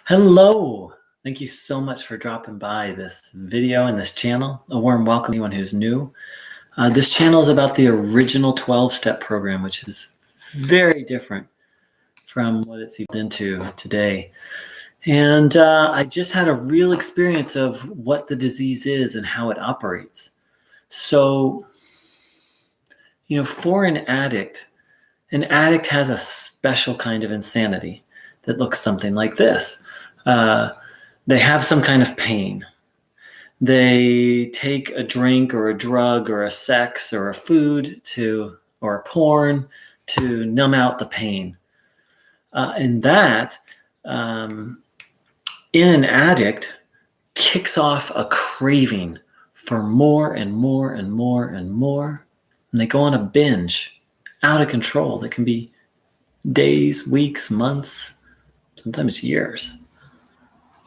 Hello. Thank you so much for dropping by this video and this channel. A warm welcome to anyone who's new. This channel is about the original 12-step program, which is very different from what it's evolved into today. And I just had a real experience of what the disease is and how it operates. So, for an addict has a special kind of insanity that looks something like this. They have some kind of pain. They take a drink or a drug or a sex or a food or a porn to numb out the pain. And that, in an addict, kicks off a craving for more and more and more and more. And they go on a binge, out of control. That can be days, weeks, months, sometimes years.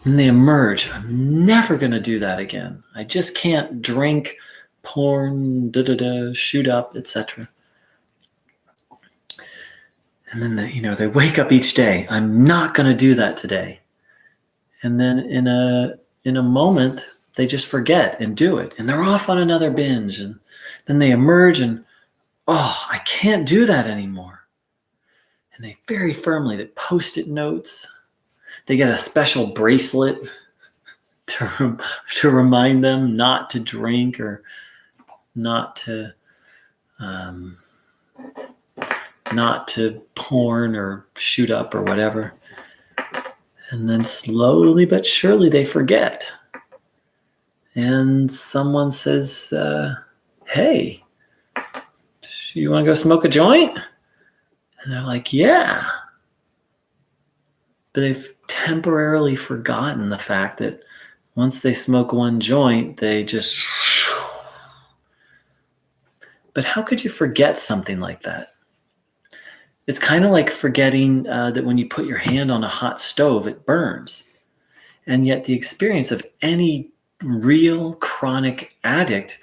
And they emerge. I'm never going to do that again. I just can't drink, porn, shoot up, etc. And then they wake up each day. I'm not going to do that today. And then in a moment, they just forget and do it. And they're off on another binge. And then they emerge and, I can't do that anymore. And they very firmly, they Post-it notes. They get a special bracelet to remind them not to drink or not to porn or shoot up or whatever. And then slowly but surely they forget. And someone says, hey, you want to go smoke a joint? And they're like, yeah. But they've temporarily forgotten the fact that once they smoke one joint, they just... But how could you forget something like that? It's kind of like forgetting that when you put your hand on a hot stove, it burns. And yet the experience of any real chronic addict,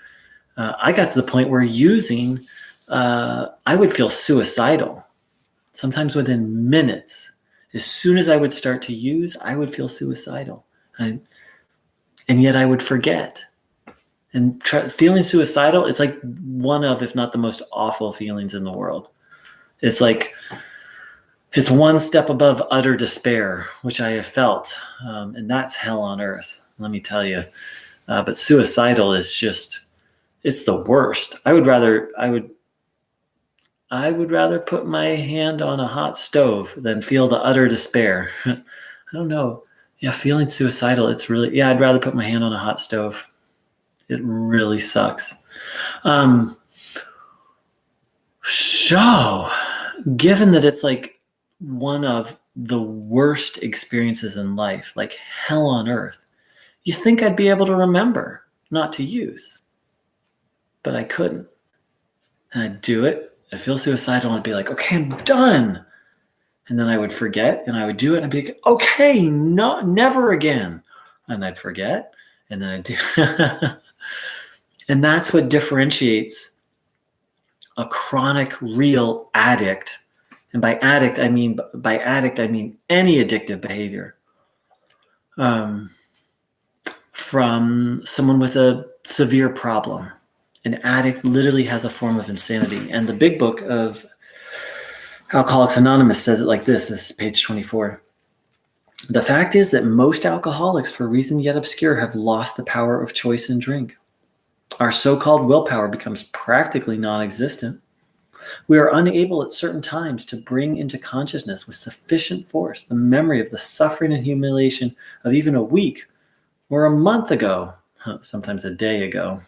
I got to the point where using, I would feel suicidal, sometimes within minutes. As soon as I would start to use, I would feel suicidal. And yet I would forget. And feeling suicidal, it's like one of, if not the most awful feelings in the world. It's like, it's one step above utter despair, which I have felt. And that's hell on earth, let me tell you. But suicidal is just, it's the worst. I would rather put my hand on a hot stove than feel the utter despair. I don't know. Yeah, feeling suicidal, I'd rather put my hand on a hot stove. It really sucks. So, given that it's like one of the worst experiences in life, like hell on earth, you think I'd be able to remember not to use. But I couldn't. And I'd do it. I'd feel suicidal and I'd be like, okay, I'm done. And then I would forget and I would do it and I'd be like, okay, no, never again. And I'd forget and then I'd do. And that's what differentiates a chronic, real addict. And by addict, I mean any addictive behavior. From someone with a severe problem. An addict literally has a form of insanity. And the big book of Alcoholics Anonymous says it like this. This is page 24. The fact is that most alcoholics, for reason yet obscure, have lost the power of choice in drink. Our so-called willpower becomes practically non-existent. We are unable at certain times to bring into consciousness with sufficient force the memory of the suffering and humiliation of even a week or a month ago, sometimes a day ago.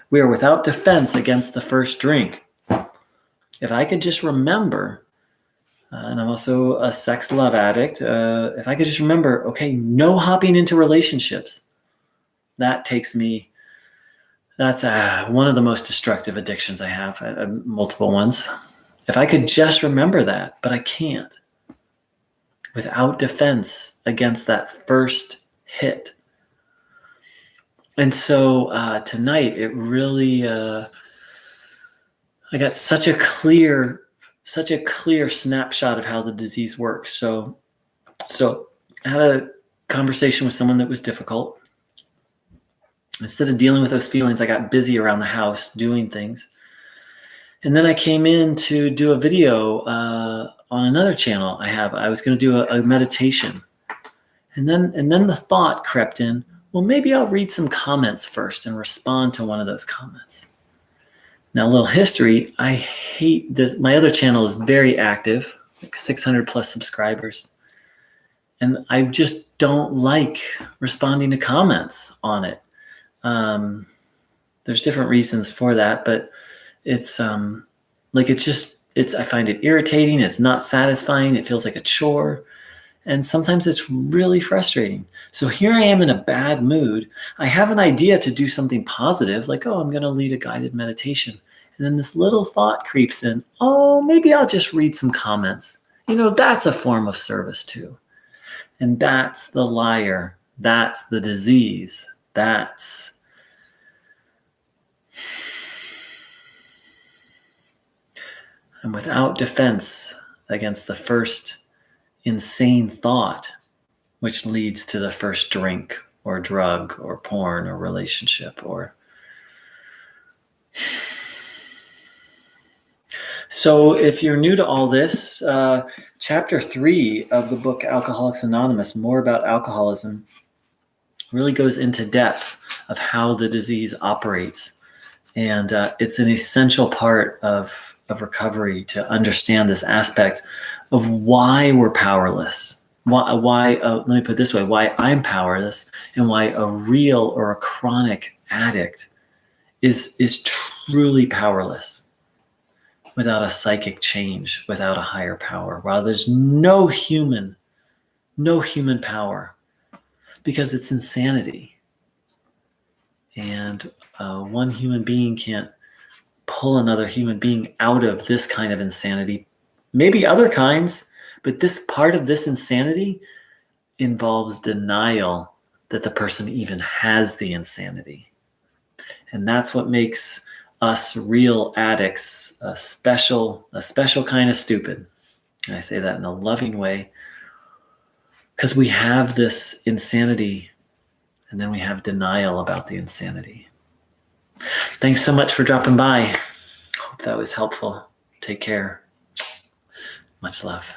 We are without defense against the first drink. If I could just remember, and I'm also a sex love addict, if I could just remember, okay, no hopping into relationships. That's one of the most destructive addictions I have, multiple ones. If I could just remember that, but I can't. Without defense against that first hit. And so tonight, it really, I got such a clear snapshot of how the disease works. So had a conversation with someone that was difficult. Instead of dealing with those feelings, I got busy around the house doing things. And then I came in to do a video on another channel I have. I was going to do a meditation. And then the thought crept in, well, maybe I'll read some comments first and respond to one of those comments. Now, a little history, I hate this. My other channel is very active, like 600 plus subscribers. And I just don't like responding to comments on it. There's different reasons for that, but it's I find it irritating. It's not satisfying. It feels like a chore. And sometimes it's really frustrating. So here I am in a bad mood. I have an idea to do something positive, like, oh, I'm going to lead a guided meditation. And then this little thought creeps in, oh, maybe I'll just read some comments. That's a form of service too. And that's the liar. That's the disease. And without defense against the first insane thought, which leads to the first drink or drug or porn or relationship So if you're new to all this, chapter 3 of the book Alcoholics Anonymous, more about alcoholism, really goes into depth of how the disease operates. And it's an essential part of recovery to understand this aspect of why we're powerless. Why let me put it this way, why I'm powerless and why a real or a chronic addict is truly powerless without a psychic change, without a higher power. While there's no human power, because it's insanity. And one human being can't pull another human being out of this kind of insanity. Maybe other kinds, but this part of this insanity involves denial that the person even has the insanity. And that's what makes us real addicts a special kind of stupid. And I say that in a loving way, because we have this insanity and then we have denial about the insanity. Thanks so much for dropping by. Hope that was helpful. Take care. Much love.